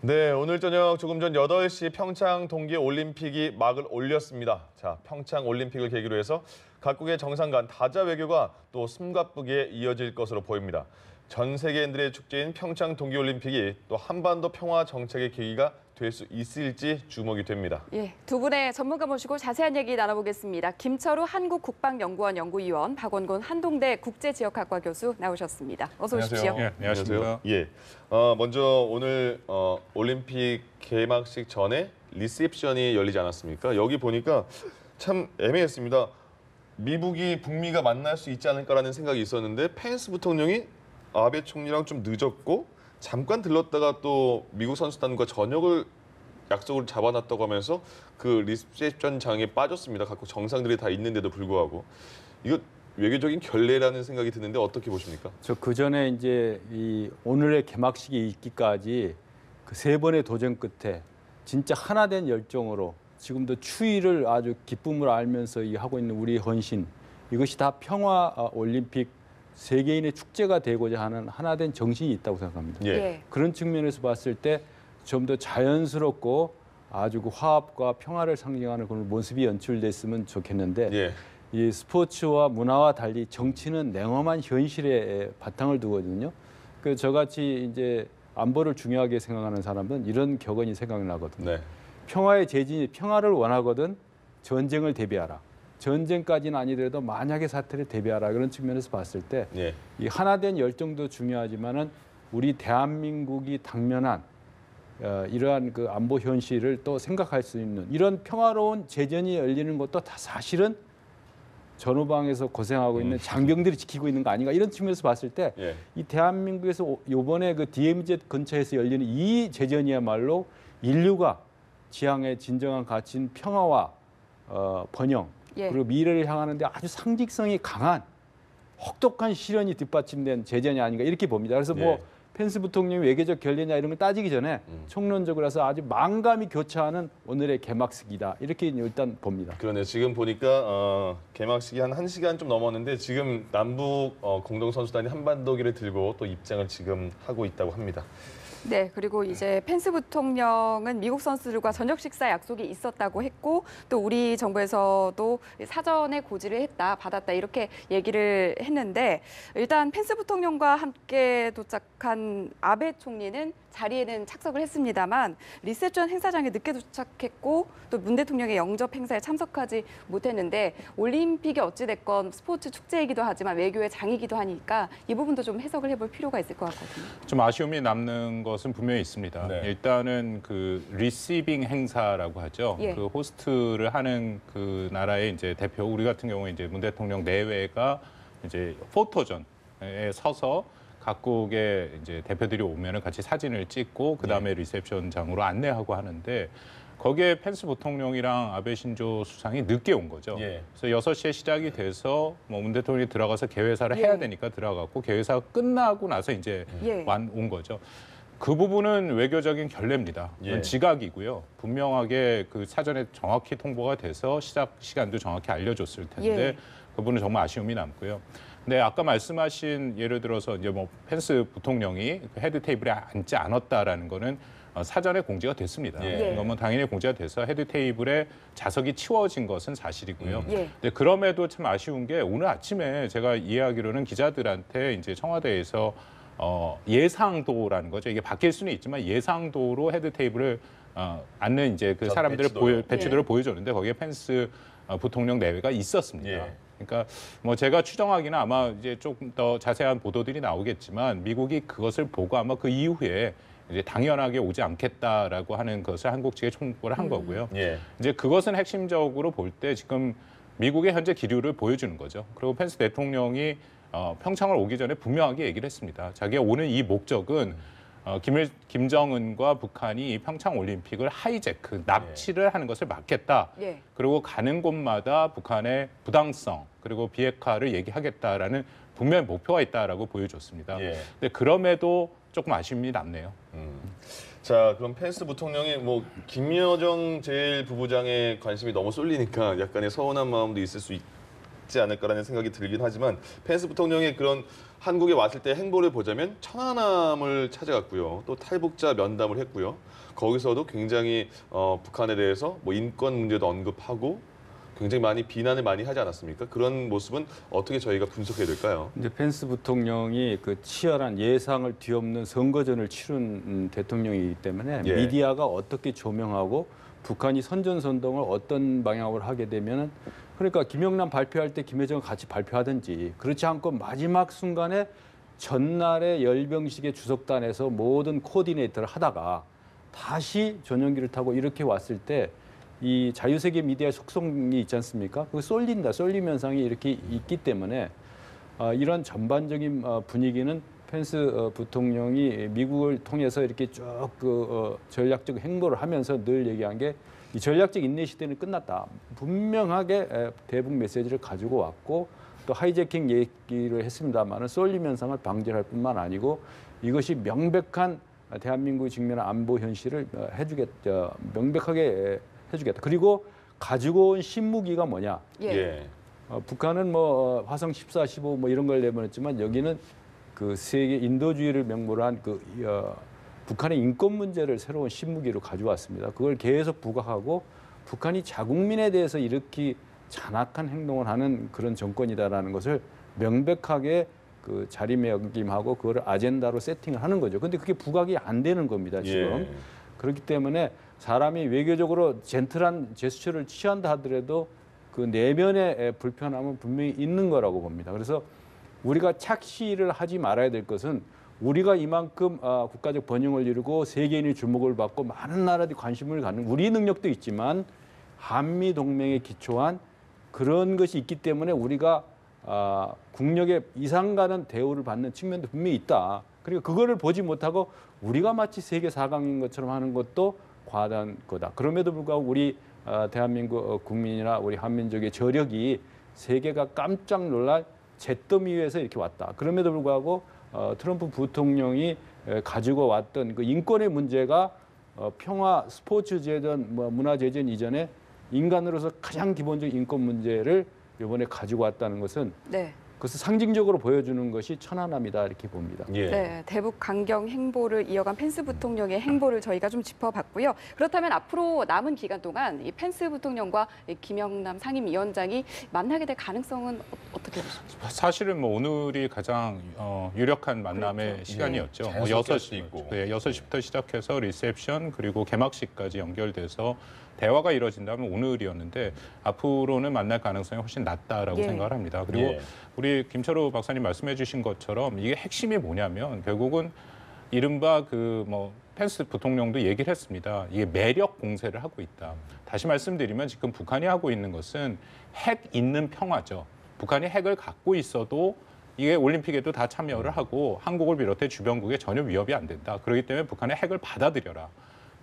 네, 오늘 저녁 조금 전 8시 평창 동계올림픽이 막을 올렸습니다. 자, 평창 올림픽을 계기로 해서 각국의 정상 간 다자 외교가 또 숨가쁘게 이어질 것으로 보입니다. 전 세계인들의 축제인 평창 동계올림픽이 또 한반도 평화 정책의 계기가 될 수 있을지 주목이 됩니다. 예, 두 분의 전문가 모시고 자세한 얘기 나눠보겠습니다. 김철우 한국국방연구원 연구위원, 박원곤 한동대 국제지역학과 교수 나오셨습니다. 어서 오십시오. 안녕하세요. 예, 안녕하십니까. 예, 먼저 오늘 올림픽 개막식 전에 리셉션이 열리지 않았습니까? 여기 보니까 참 애매했습니다. 미국이 북미가 만날 수 있지 않을까라는 생각이 있었는데 펜스 부통령이 아베 총리랑 좀 늦었고 잠깐 들렀다가 또 미국 선수단과 저녁을 약속을 잡아놨다고 하면서 그 리셉션장에 빠졌습니다. 각국 정상들이 다 있는데도 불구하고 이거 외교적인 결례라는 생각이 드는데 어떻게 보십니까? 저 그전에 이제 이 오늘의 개막식이 있기까지 그 3번의 도전 끝에 진짜 하나된 열정으로 지금도 추위를 아주 기쁨으로 알면서 하고 있는 우리의 헌신, 이것이 다 평화 올림픽 세계인의 축제가 되고자 하는 하나된 정신이 있다고 생각합니다. 예. 그런 측면에서 봤을 때 좀 더 자연스럽고 아주 그 화합과 평화를 상징하는 그런 모습이 연출됐으면 좋겠는데, 예. 이 스포츠와 문화와 달리 정치는 냉엄한 현실에 바탕을 두거든요. 그 저같이 이제 안보를 중요하게 생각하는 사람은 이런 격언이 생각나거든요. 네. 평화의 재진이 평화를 원하거든 전쟁을 대비하라. 전쟁까지는 아니더라도 만약의 사태를 대비하라. 그런 측면에서 봤을 때 예. 이 하나된 열정도 중요하지만은 우리 대한민국이 당면한 이러한 그 안보 현실을 또 생각할 수 있는 이런 평화로운 재전이 열리는 것도 다 사실은 전후방에서 고생하고 있는 장병들이 지키고 있는 거 아닌가, 이런 측면에서 봤을 때 이 예. 대한민국에서 이번에 그 DMZ 근처에서 열리는 이 재전이야말로 인류가 지향의 진정한 가치인 평화와 번영, 예. 그리고 미래를 향하는데 아주 상징성이 강한 혹독한 시련이 뒷받침된 재전이 아닌가, 이렇게 봅니다. 그래서 뭐 예. 펜스 부통령이 외교적 결례냐 이런 걸 따지기 전에 총론적으로 해서 아주 만감이 교차하는 오늘의 개막식이다, 이렇게 일단 봅니다. 그러네요. 지금 보니까 개막식이 한 1시간 좀 넘었는데 지금 남북 공동선수단이 한반도기를 들고 또 입장을 지금 하고 있다고 합니다. 네, 그리고 이제 펜스 부통령은 미국 선수들과 저녁 식사 약속이 있었다고 했고, 또 우리 정부에서도 사전에 고지를 했다, 받았다, 이렇게 얘기를 했는데, 일단 펜스 부통령과 함께 도착한 아베 총리는 자리에는 착석을 했습니다만 리셉션 행사장에 늦게 도착했고 또 문 대통령의 영접 행사에 참석하지 못했는데, 올림픽이 어찌됐건 스포츠 축제이기도 하지만 외교의 장이기도 하니까 이 부분도 좀 해석을 해볼 필요가 있을 것 같거든요. 좀 아쉬움이 남는 것은 분명히 있습니다. 네. 일단은 그 리시빙 행사라고 하죠. 예. 그 호스트를 하는 그 나라의 이제 대표, 우리 같은 경우에 이제 문 대통령 내외가 이제 포토존에 서서 각국의 이제 대표들이 오면은 같이 사진을 찍고 그 다음에 리셉션장으로 안내하고 하는데, 거기에 펜스 부통령이랑 아베 신조 수상이 늦게 온 거죠. 예. 그래서 6시에 시작이 돼서 뭐 문 대통령이 들어가서 개회사를 예. 해야 되니까 들어갔고, 개회사가 끝나고 나서 이제 예. 온 거죠. 그 부분은 외교적인 결례입니다. 그건 예. 지각이고요. 분명하게 그 사전에 정확히 통보가 돼서 시작 시간도 정확히 알려줬을 텐데 예. 그 부분은 정말 아쉬움이 남고요. 근데 아까 말씀하신 예를 들어서 이제 뭐 펜스 부통령이 그 헤드 테이블에 앉지 않았다라는 거는 사전에 공지가 됐습니다. 예. 이건 뭐 당연히 공지가 돼서 헤드 테이블에 좌석이 치워진 것은 사실이고요. 예. 근데 그럼에도 참 아쉬운 게, 오늘 아침에 제가 이해하기로는 기자들한테 이제 청와대에서 예상도라는 거죠. 이게 바뀔 수는 있지만 예상도로 헤드 테이블을 앉는 이제 그 사람들을 배치도를 보여줬는데 거기에 펜스 부통령 내외가 있었습니다. 예. 그러니까 뭐 제가 추정하기는 아마 이제 조금 더 자세한 보도들이 나오겠지만 미국이 그것을 보고 아마 그 이후에 이제 당연하게 오지 않겠다라고 하는 것을 한국 측에 통보를 한 거고요. 예. 이제 그것은 핵심적으로 볼 때 지금 미국의 현재 기류를 보여주는 거죠. 그리고 펜스 대통령이 평창을 오기 전에 분명하게 얘기를 했습니다. 자기가 오는 이 목적은 김정은과 북한이 이 평창 올림픽을 하이제크, 납치를 하는 것을 막겠다. 예. 그리고 가는 곳마다 북한의 부당성 그리고 비핵화를 얘기하겠다라는 분명히 목표가 있다라고 보여줬습니다. 예. 근데 그럼에도 조금 아쉬움이 남네요. 자, 그럼 펜스 부통령이 뭐 김여정 제1부부장의 관심이 너무 쏠리니까 약간의 서운한 마음도 있을 수 있지 않을까라는 생각이 들긴 하지만 펜스 부통령의 그런 한국에 왔을 때 행보를 보자면 천안함을 찾아갔고요. 또 탈북자 면담을 했고요. 거기서도 굉장히 북한에 대해서 뭐 인권 문제도 언급하고 굉장히 많이 비난을 많이 하지 않았습니까? 그런 모습은 어떻게 저희가 분석해야 될까요? 이제 펜스 부통령이 그 치열한 예상을 뒤엎는 선거전을 치른 대통령이기 때문에 예. 미디어가 어떻게 조명하고 북한이 선전선동을 어떤 방향으로 하게 되면은 그러니까 김영남 발표할 때 김여정은 같이 발표하든지 그렇지 않고 마지막 순간에 전날에 열병식의 주석단에서 모든 코디네이터를 하다가 다시 전용기를 타고 이렇게 왔을 때 이 자유세계 미디어의 속성이 있지 않습니까? 그거 쏠린다, 쏠림 현상이 이렇게 있기 때문에 이런 전반적인 분위기는 펜스 부통령이 미국을 통해서 이렇게 쭉 전략적 행보를 하면서 늘 얘기한 게 이 전략적 인내 시대는 끝났다. 분명하게 대북 메시지를 가지고 왔고 또 하이제킹 얘기를 했습니다만은 쏠림 현상을 방지할 뿐만 아니고 이것이 명백한 대한민국이 직면한 안보 현실을 명백하게 해주겠다. 그리고 가지고 온 신무기가 뭐냐? 예. 북한은 뭐 화성 14, 15 뭐 이런 걸 내보냈지만 여기는 그 세계 인도주의를 명목으로 한 북한의 인권 문제를 새로운 신무기로 가져왔습니다. 그걸 계속 부각하고 북한이 자국민에 대해서 이렇게 잔악한 행동을 하는 그런 정권이다라는 것을 명백하게 그 자리매김하고 그거를 아젠다로 세팅을 하는 거죠. 근데 그게 부각이 안 되는 겁니다, 지금. 예. 그렇기 때문에 사람이 외교적으로 젠틀한 제스처를 취한다 하더라도 그 내면의 불편함은 분명히 있는 거라고 봅니다. 그래서 우리가 착시를 하지 말아야 될 것은 우리가 이만큼 국가적 번영을 이루고 세계인의 주목을 받고 많은 나라들이 관심을 갖는 우리 능력도 있지만 한미 동맹에 기초한 그런 것이 있기 때문에 우리가 국력에 이상 가는 대우를 받는 측면도 분명히 있다. 그리고 그거를 보지 못하고 우리가 마치 세계 4강인 것처럼 하는 것도 과다한 거다. 그럼에도 불구하고 우리 대한민국 국민이나 우리 한민족의 저력이 세계가 깜짝 놀랄 잿더미 위에서 이렇게 왔다. 그럼에도 불구하고 트럼프 부통령이 가지고 왔던 그 인권의 문제가 평화 스포츠 제전, 문화 제전 이전에 인간으로서 가장 기본적인 인권 문제를 이번에 가지고 왔다는 것은 네. 그것을 상징적으로 보여주는 것이 천안함이다 이렇게 봅니다. 예. 네, 대북 강경 행보를 이어간 펜스 부통령의 행보를 저희가 좀 짚어봤고요. 그렇다면 앞으로 남은 기간 동안 이 펜스 부통령과 이 김영남 상임위원장이 만나게 될 가능성은 어떻게 보십니까? 사실은 뭐 오늘이 가장 유력한 만남의 그렇죠. 시간이었죠. 네, 뭐 자연스럽게 할 수도 있고. 6시부터 시작해서 리셉션 그리고 개막식까지 연결돼서 대화가 이루어진다면 오늘이었는데 앞으로는 만날 가능성이 훨씬 낮다라고 예. 생각을 합니다. 그리고 예. 우리 김철우 박사님 말씀해 주신 것처럼 이게 핵심이 뭐냐면 결국은 이른바 펜스 부통령도 얘기를 했습니다. 이게 매력 공세를 하고 있다. 다시 말씀드리면 지금 북한이 하고 있는 것은 핵 있는 평화죠. 북한이 핵을 갖고 있어도 이게 올림픽에도 다 참여를 하고 한국을 비롯해 주변국에 전혀 위협이 안 된다. 그렇기 때문에 북한의 핵을 받아들여라.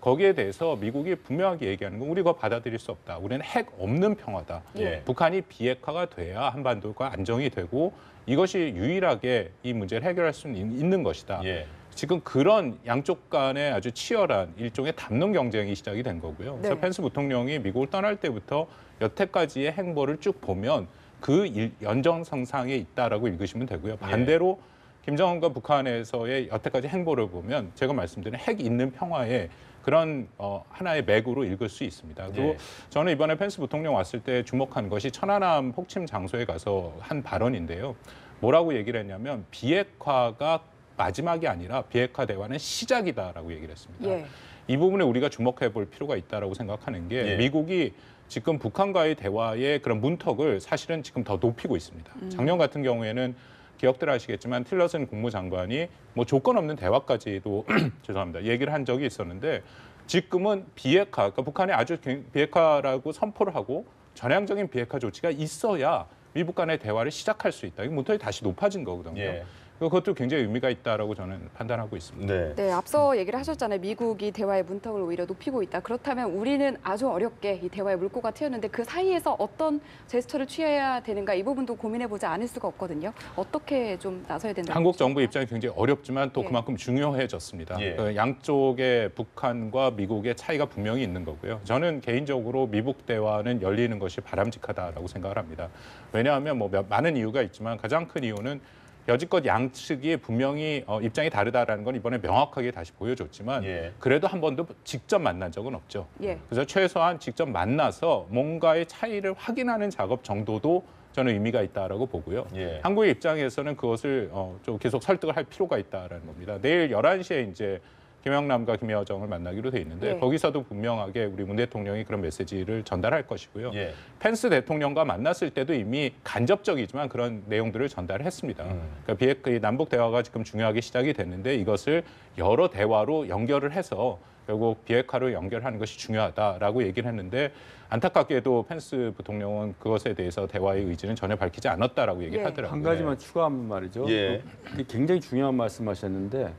거기에 대해서 미국이 분명하게 얘기하는 건 우리가 받아들일 수 없다. 우리는 핵 없는 평화다. 예. 북한이 비핵화가 돼야 한반도가 안정이 되고 이것이 유일하게 이 문제를 해결할 수 있는 것이다. 예. 지금 그런 양쪽 간의 아주 치열한 일종의 담론 경쟁이 시작이 된 거고요. 네. 그래서 펜스 부통령이 미국을 떠날 때부터 여태까지의 행보를 쭉 보면 그 연장선상에 있다라고 읽으시면 되고요. 반대로 김정은과 북한에서의 여태까지 행보를 보면 제가 말씀드린 핵 있는 평화에 그런 하나의 맥으로 읽을 수 있습니다. 그리고 저는 이번에 펜스 부통령 왔을 때 주목한 것이 천안함 폭침 장소에 가서 한 발언인데요. 뭐라고 얘기를 했냐면 비핵화가 마지막이 아니라 비핵화 대화는 시작이다라고 얘기를 했습니다. 예. 이 부분에 우리가 주목해 볼 필요가 있다라고 생각하는 게 예. 미국이 지금 북한과의 대화의 그런 문턱을 사실은 지금 더 높이고 있습니다. 작년 같은 경우에는 기억들 하시겠지만 틸러슨 국무장관이 뭐 조건 없는 대화까지도 죄송합니다. 얘기를 한 적이 있었는데 지금은 비핵화, 그러니까 북한이 아주 비핵화라고 선포를 하고 전향적인 비핵화 조치가 있어야 미국 간의 대화를 시작할 수 있다. 이 문턱이 다시 높아진 거거든요. 예. 그것도 굉장히 의미가 있다라고 저는 판단하고 있습니다. 네. 네, 앞서 얘기를 하셨잖아요. 미국이 대화의 문턱을 오히려 높이고 있다. 그렇다면 우리는 아주 어렵게 이 대화의 물꼬가 트였는데 그 사이에서 어떤 제스처를 취해야 되는가 이 부분도 고민해보지 않을 수가 없거든요. 어떻게 좀 나서야 된다고 한국 정부 보십니까? 입장이 굉장히 어렵지만 또 예. 그만큼 중요해졌습니다. 예. 그 양쪽의 북한과 미국의 차이가 분명히 있는 거고요. 저는 개인적으로 미국 대화는 열리는 것이 바람직하다라고 생각을 합니다. 왜냐하면 뭐 많은 이유가 있지만 가장 큰 이유는 여지껏 양측이 분명히 입장이 다르다라는 건 이번에 명확하게 다시 보여줬지만 예. 그래도 한 번도 직접 만난 적은 없죠. 예. 그래서 최소한 직접 만나서 뭔가의 차이를 확인하는 작업 정도도 저는 의미가 있다라고 보고요. 예. 한국의 입장에서는 그것을 좀 계속 설득을 할 필요가 있다라는 겁니다. 내일 11시에 이제 김영남과 김여정을 만나기로 돼 있는데 예. 거기서도 분명하게 우리 문 대통령이 그런 메시지를 전달할 것이고요. 예. 펜스 대통령과 만났을 때도 이미 간접적이지만 그런 내용들을 전달했습니다. 그러니까 남북 대화가 지금 중요하게 시작이 됐는데 이것을 여러 대화로 연결을 해서 결국 비핵화로 연결하는 것이 중요하다라고 얘기를 했는데 안타깝게도 펜스 부통령은 그것에 대해서 대화의 의지는 전혀 밝히지 않았다라고 얘기하더라고요. 한 가지만 추가하면 말이죠. 예. 이게 굉장히 중요한 말씀하셨는데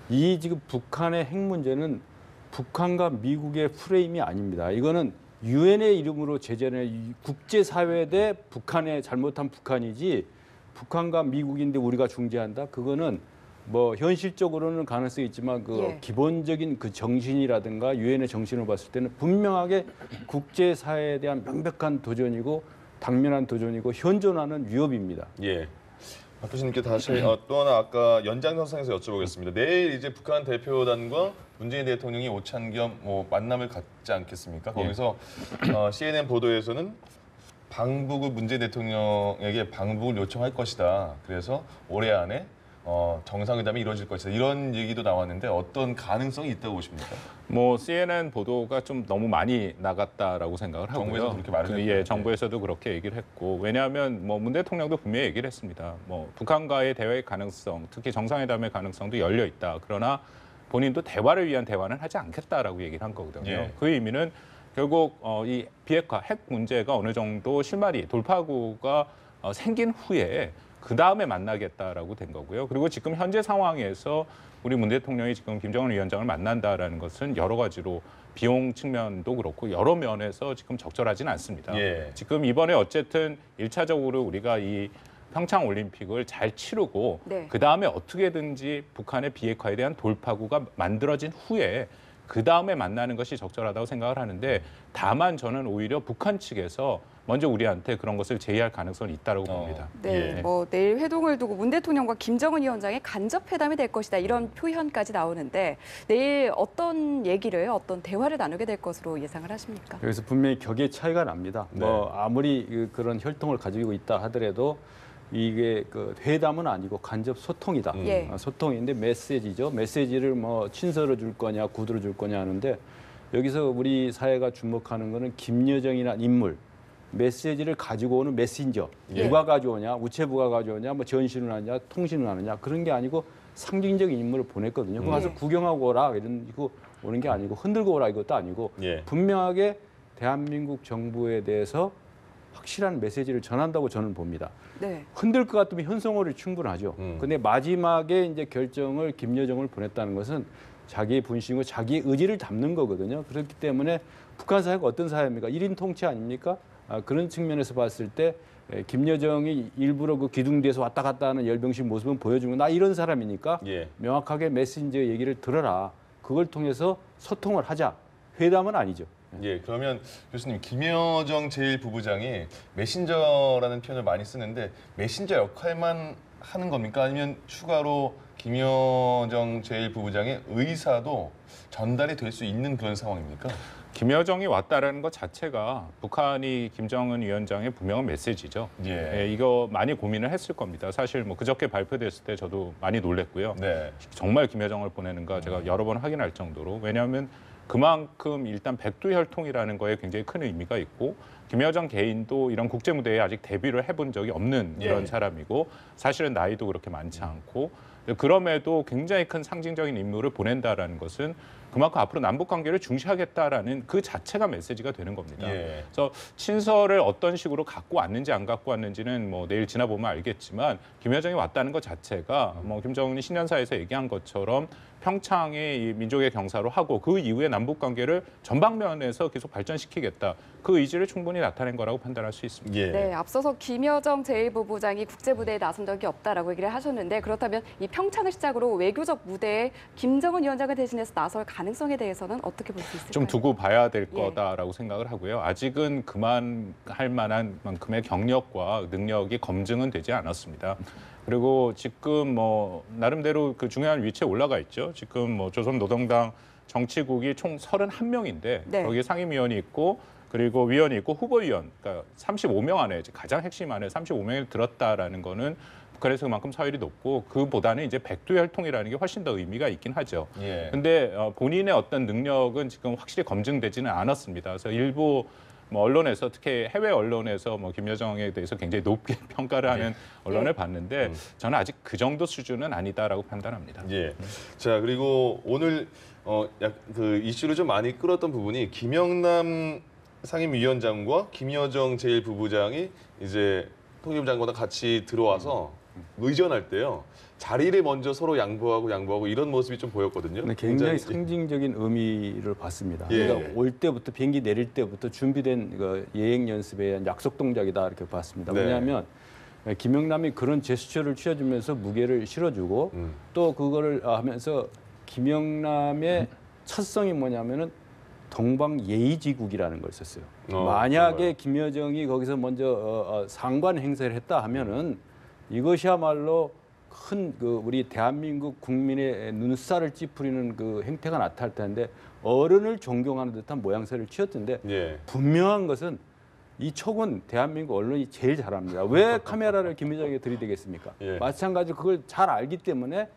이 지금 북한의 핵 문제는 북한과 미국의 프레임이 아닙니다. 이거는 유엔의 이름으로 제재는 국제사회 대 북한의 잘못한 북한이지 북한과 미국인데 우리가 중재한다? 그거는 뭐 현실적으로는 가능성이 있지만 그 예. 기본적인 그 정신이라든가 유엔의 정신을 봤을 때는 분명하게 국제사회에 대한 명백한 도전이고 당면한 도전이고 현존하는 위협입니다. 예. 박 교수님께 다시 또 하나 아까 연장선상에서 여쭤보겠습니다. 내일 이제 북한 대표단과 문재인 대통령이 오찬 겸 뭐 만남을 갖지 않겠습니까? 거기서 CNN 보도에서는 방북을 문재인 대통령에게 방북을 요청할 것이다. 그래서 올해 안에 정상회담이 이루어질 것이다. 이런 얘기도 나왔는데 어떤 가능성이 있다고 보십니까? 뭐 CNN 보도가 좀 너무 많이 나갔다라고 생각을 하고요. 정부에서도 그렇게 말을 예, 했고요. 정부에서도 그렇게 얘기를 했고 왜냐하면 뭐 문 대통령도 분명히 얘기를 했습니다. 뭐 북한과의 대화의 가능성, 특히 정상회담의 가능성도 열려 있다. 그러나 본인도 대화를 위한 대화는 하지 않겠다라고 얘기를 한 거거든요. 예. 그 의미는 결국 이 비핵화 핵 문제가 어느 정도 실마리 돌파구가 생긴 후에 그 다음에 만나겠다라고 된 거고요. 그리고 지금 현재 상황에서 우리 문 대통령이 지금 김정은 위원장을 만난다라는 것은 여러 가지로 비용 측면도 그렇고 여러 면에서 지금 적절하지는 않습니다. 예. 지금 이번에 어쨌든 1차적으로 우리가 이 평창 올림픽을 잘 치르고 네. 그 다음에 어떻게든지 북한의 비핵화에 대한 돌파구가 만들어진 후에 그 다음에 만나는 것이 적절하다고 생각을 하는데 다만 저는 오히려 북한 측에서 먼저 우리한테 그런 것을 제의할 가능성이 있다고 봅니다. 네, 예. 뭐 내일 회동을 두고 문 대통령과 김정은 위원장의 간접 회담이 될 것이다 이런 표현까지 나오는데 내일 어떤 얘기를 어떤 대화를 나누게 될 것으로 예상을 하십니까? 그래서 분명히 격의 차이가 납니다. 네. 뭐 아무리 그런 혈통을 가지고 있다 하더라도 이게 그 회담은 아니고 간접 소통이다. 예. 소통인데 메시지죠. 메시지를 뭐 친서로 줄 거냐, 구두로 줄 거냐 하는데 여기서 우리 사회가 주목하는 거는 김여정이라는 인물. 메시지를 가지고 오는 메신저. 예. 누가 가져오냐, 우체부가 가져오냐, 뭐 전신을 하느냐, 통신을 하느냐 그런 게 아니고 상징적인 인물을 보냈거든요. 그거 가서 예. 구경하고 오라 이런 거 오는 게 아니고 흔들고 오라 이것도 아니고 예. 분명하게 대한민국 정부에 대해서 확실한 메시지를 전한다고 저는 봅니다. 네. 흔들 것 같으면 현성호를 충분하죠. 근데 마지막에 이제 결정을 김여정을 보냈다는 것은 자기의 분신이고 자기의 의지를 담는 거거든요. 그렇기 때문에 북한 사회가 어떤 사회입니까? 1인 통치 아닙니까? 그런 측면에서 봤을 때 김여정이 일부러 그 기둥 뒤에서 왔다 갔다 하는 열병식 모습은 보여주고 나 이런 사람이니까 예. 명확하게 메신저 얘기를 들어라. 그걸 통해서 소통을 하자. 회담은 아니죠. 예, 그러면 교수님 김여정 제1부부장이 메신저라는 표현을 많이 쓰는데 메신저 역할만 하는 겁니까? 아니면 추가로 김여정 제1부부장의 의사도 전달이 될 수 있는 그런 상황입니까? 김여정이 왔다라는 것 자체가 북한이 김정은 위원장의 분명한 메시지죠. 예. 예, 이거 많이 고민을 했을 겁니다. 사실 뭐 그저께 발표됐을 때 저도 많이 놀랬고요. 네. 정말 김여정을 보내는가 제가 여러 번 확인할 정도로 왜냐하면 그만큼 일단 백두혈통이라는 거에 굉장히 큰 의미가 있고 김여정 개인도 이런 국제 무대에 아직 데뷔를 해본 적이 없는 예. 이런 사람이고 사실은 나이도 그렇게 많지 않고 그럼에도 굉장히 큰 상징적인 임무를 보낸다라는 것은 그만큼 앞으로 남북 관계를 중시하겠다라는 그 자체가 메시지가 되는 겁니다. 예. 그래서 친서를 어떤 식으로 갖고 왔는지 안 갖고 왔는지는 뭐 내일 지나보면 알겠지만 김여정이 왔다는 것 자체가 뭐 김정은이 신년사에서 얘기한 것처럼 평창의 이 민족의 경사로 하고 그 이후에 남북 관계를 전방면에서 계속 발전시키겠다. 그 의지를 충분히 나타낸 거라고 판단할 수 있습니다. 예. 네, 앞서서 김여정 제1부부장이 국제무대에 나선 적이 없다라고 얘기를 하셨는데 그렇다면 이 평창을 시작으로 외교적 무대에 김정은 위원장을 대신해서 나설 가능성에 대해서는 어떻게 볼 수 있을까요? 좀 두고 봐야 될 예. 거다라고 생각을 하고요. 아직은 그만할 만한 만큼의 경력과 능력이 검증은 되지 않았습니다. 그리고 지금 뭐 나름대로 그 중요한 위치에 올라가 있죠. 지금 뭐 조선노동당 정치국이 총 31명인데 네. 거기에 상임위원이 있고 그리고 위원이 있고 후보위원, 그러니까 35명 안에 가장 핵심 안에 35명이 들었다라는 거는 북한에서 그만큼 서열이 높고 그보다는 이제 백두혈통이라는 게 훨씬 더 의미가 있긴 하죠. 예. 근데 본인의 어떤 능력은 지금 확실히 검증되지는 않았습니다. 그래서 일부 뭐 언론에서 특히 해외 언론에서 뭐 김여정에 대해서 굉장히 높게 평가를 하는 언론을 봤는데 저는 아직 그 정도 수준은 아니다라고 판단합니다. 예. 자, 그리고 오늘 그 이슈를 좀 많이 끌었던 부분이 김영남 상임위원장과 김여정 제1부부장이 이제 통일부 장관과 같이 들어와서 의전할 때요. 자리를 먼저 서로 양보하고 이런 모습이 좀 보였거든요. 네, 굉장히 상징적인 의미를 봤습니다. 예. 그러니까 올 때부터 비행기 내릴 때부터 준비된 그 예행 연습에 대한 약속 동작이다 이렇게 봤습니다. 네. 왜냐하면 김영남이 그런 제스처를 취해주면서 무게를 실어주고 또 그거를 하면서 김영남의 첫성이 뭐냐면은 동방 예의지국이라는 걸 썼어요. 만약에 정말. 김여정이 거기서 먼저 상관 행세를 했다 하면은 이것이야말로 큰 그 우리 대한민국 국민의 눈살을 찌푸리는 그 행태가 나타날 텐데 어른을 존경하는 듯한 모양새를 취했던데 예. 분명한 것은 이 촉은 대한민국 언론이 제일 잘합니다. 왜 카메라를 김여정에게 들이대겠습니까? 예. 마찬가지로 그걸 잘 알기 때문에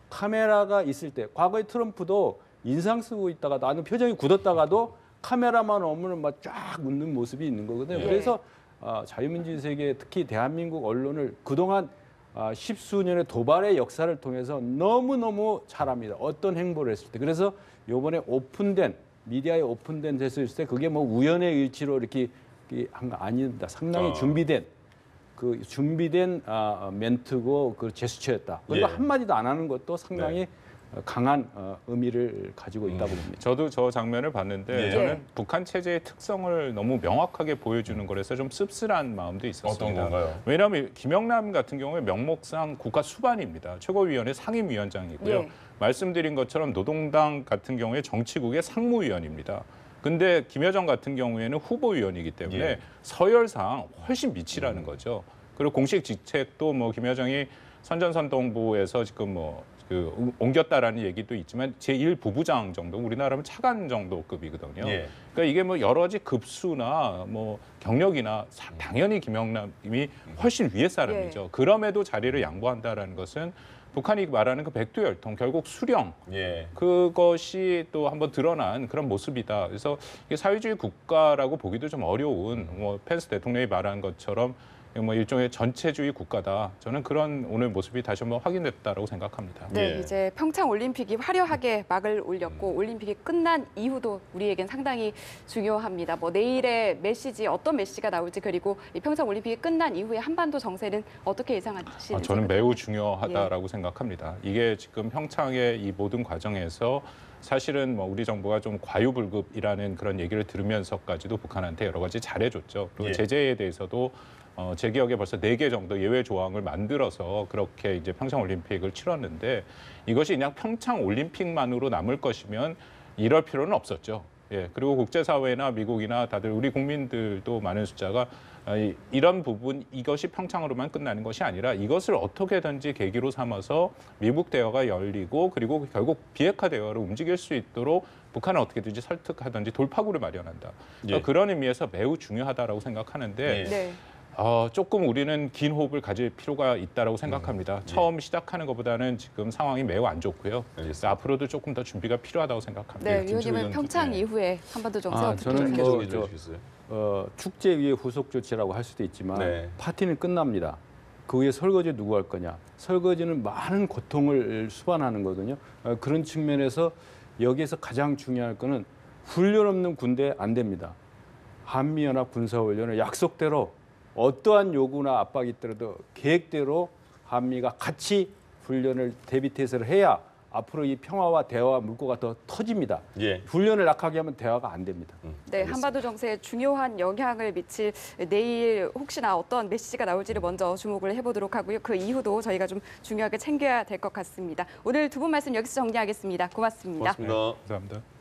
카메라가 있을 때 과거에 트럼프도 인상 쓰고 있다가 나는 표정이 굳었다가도 카메라만 오면 막 쫙 웃는 모습이 있는 거거든요. 예. 그래서 자유민주 세계 특히 대한민국 언론을 그동안 십수년의 도발의 역사를 통해서 너무너무 잘합니다. 어떤 행보를 했을 때. 그래서 이번에 오픈된 미디어에 오픈된 됐을 때 그게 뭐 우연의 일치로 이렇게 한 거 아닙니다. 상당히 준비된 멘트고 그 제스처였다. 그리고 예. 한마디도 안 하는 것도 상당히 네. 강한 의미를 가지고 있다고 봅니다. 저도 저 장면을 봤는데 예. 저는 북한 체제의 특성을 너무 명확하게 보여주는 거라서 좀 씁쓸한 마음도 있었습니다. 어떤 건가요? 왜냐하면 김영남 같은 경우에 명목상 국가 수반입니다. 최고위원회 상임위원장이고요. 예. 말씀드린 것처럼 노동당 같은 경우에 정치국의 상무위원입니다. 근데 김여정 같은 경우에는 후보위원이기 때문에 예. 서열상 훨씬 밑이라는 거죠. 그리고 공식 직책도 뭐 김여정이 선전선동부에서 지금 옮겼다라는 얘기도 있지만 제1부부장 정도, 우리나라면 차관 정도 급이거든요. 예. 그러니까 이게 뭐 여러 가지 급수나 뭐 경력이나 당연히 김영남이 훨씬 위의 사람이죠. 그럼에도 자리를 양보한다라는 것은 북한이 말하는 그 백두혈통, 결국 수령, 예. 그것이 또 한번 드러난 그런 모습이다. 그래서 이게 사회주의 국가라고 보기도 좀 어려운 뭐 펜스 대통령이 말한 것처럼 뭐 일종의 전체주의 국가다. 저는 그런 오늘 모습이 다시 한번 확인됐다라고 생각합니다. 네, 예. 이제 평창 올림픽이 화려하게 막을 올렸고 올림픽이 끝난 이후도 우리에겐 상당히 중요합니다. 뭐 내일의 메시지 어떤 메시지가 나올지 그리고 이 평창 올림픽이 끝난 이후에 한반도 정세는 어떻게 예상하시는지? 저는 매우 중요하다라고 생각합니다. 이게 지금 평창의 이 모든 과정에서 사실은 뭐 우리 정부가 좀 과유불급이라는 그런 얘기를 들으면서까지도 북한한테 여러 가지 잘해줬죠. 그리고 예. 제재에 대해서도 제 기억에 벌써 4개 정도 예외 조항을 만들어서 그렇게 이제 평창 올림픽을 치렀는데 이것이 그냥 평창 올림픽만으로 남을 것이면 이럴 필요는 없었죠. 예. 그리고 국제사회나 미국이나 다들 우리 국민들도 많은 숫자가 이런 부분 이것이 평창으로만 끝나는 것이 아니라 이것을 어떻게든지 계기로 삼아서 미국 대화가 열리고 그리고 결국 비핵화 대화로 움직일 수 있도록 북한을 어떻게든지 설득하든지 돌파구를 마련한다. 예. 그런 의미에서 매우 중요하다라고 생각하는데 예. 네. 조금 우리는 긴 호흡을 가질 필요가 있다고 생각합니다. 처음 시작하는 것보다는 지금 상황이 매우 안 좋고요. 그래서 앞으로도 조금 더 준비가 필요하다고 생각합니다. 네, 김철우 위원님은 의원 평창 네. 이후에 한반도 정세 어떻게 저는 짧게 뭐 정리 좀 해주시겠어요? 축제 위에 후속 조치라고 할 수도 있지만 네. 파티는 끝납니다. 그 위에 설거지 누구 할 거냐? 설거지는 많은 고통을 수반하는 거거든요. 그런 측면에서 여기에서 가장 중요한 거는 훈련 없는 군대 안 됩니다. 한미연합 군사훈련을 약속대로 어떠한 요구나 압박이 있더라도 계획대로 한미가 같이 훈련을 대비태세를 해야 앞으로 이 평화와 대화와 물꼬가 더 터집니다. 예. 훈련을 약하게 하면 대화가 안 됩니다. 네, 알겠습니다. 한반도 정세에 중요한 영향을 미칠 내일 혹시나 어떤 메시지가 나올지를 먼저 주목을 해보도록 하고요. 그 이후도 저희가 좀 중요하게 챙겨야 될 것 같습니다. 오늘 두 분 말씀 여기서 정리하겠습니다. 고맙습니다. 고맙습니다. 감사합니다.